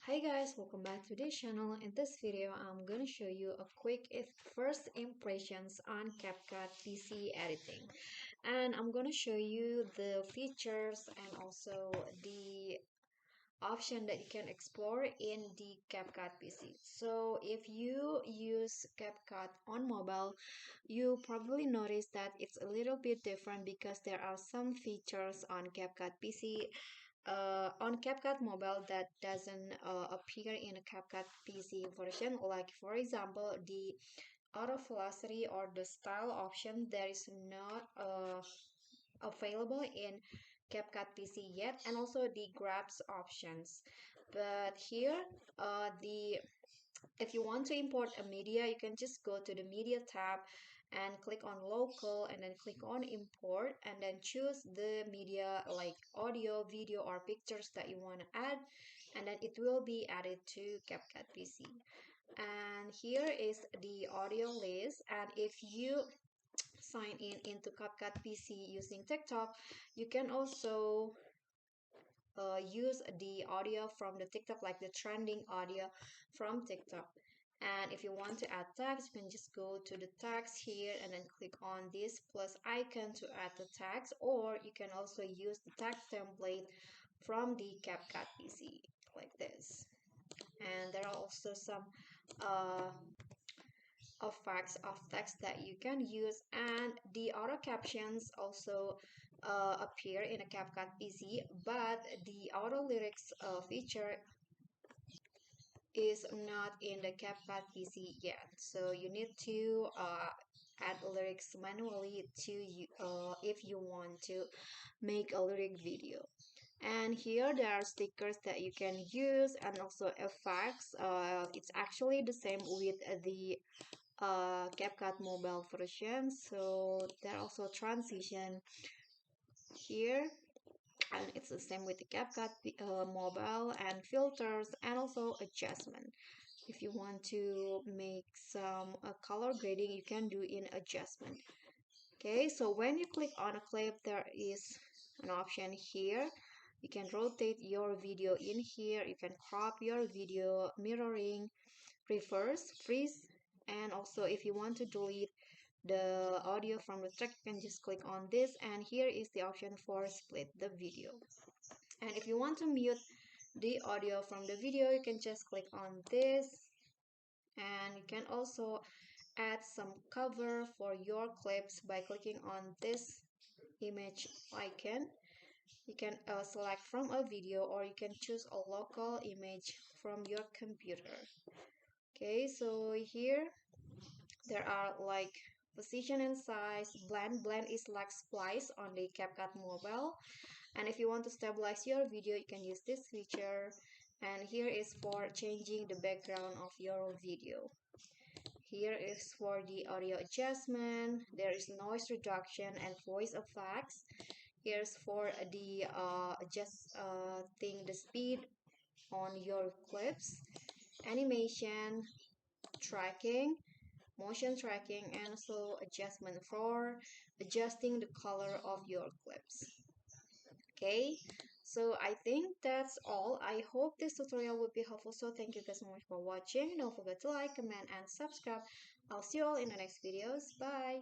Hi guys, welcome back to this channel. In this video, I'm gonna show you a quick first impressions on CapCut PC editing. And I'm gonna show you the features and also the option that you can explore in the CapCut PC. So if you use CapCut on mobile, you probably notice that it's a little bit different because there are some features on CapCut PC on CapCut Mobile that doesn't appear in a CapCut PC version. Like for example, the auto velocity or the style option that is not available in CapCut PC yet, and also the grabs options. But here, the if you want to import a media, you can just go to the media tab and click on local and then click on import and then choose the media like audio, video or pictures that you want to add, and then it will be added to CapCut PC. And here is the audio list, and if you sign in into CapCut PC using TikTok, you can also use the audio from the TikTok, like the trending audio from TikTok. And if you want to add tags, you can just go to the tags here and then click on this plus icon to add the tags, or you can also use the tag template from the CapCut PC like this. And there are also some uh, effects of text that you can use, and the auto captions also appear in a CapCut PC, but the auto lyrics feature is not in the CapCut PC yet. So you need to add lyrics manually to you if you want to make a lyric video. And here there are stickers that you can use and also effects. It's actually the same with the CapCut mobile version. So there are also transition here, and it's the same with the CapCut mobile, and filters and also adjustment. If you want to make some color grading, you can do in adjustment. Okay, so when you click on a clip, there is an option here. You can rotate your video in here. You can crop your video, mirroring, reverse, freeze, and also if you want to delete the audio from the track, you can just click on this, and here is the option for split the video. And if you want to mute the audio from the video, you can just click on this, and you can also add some cover for your clips by clicking on this image icon. You can select from a video, or you can choose a local image from your computer. Okay, so here there are like position and size, blend is like splice on the CapCut mobile. And if you want to stabilize your video, you can use this feature. And here is for changing the background of your video. Here is for the audio adjustment. There is noise reduction and voice effects. Here's for the adjusting the speed on your clips, animation, tracking, motion tracking, and also adjustment for adjusting the color of your clips. Okay, so I think that's all. I hope this tutorial will be helpful, so thank you guys so much for watching. Don't forget to like, comment, and subscribe. I'll see you all in the next videos. Bye.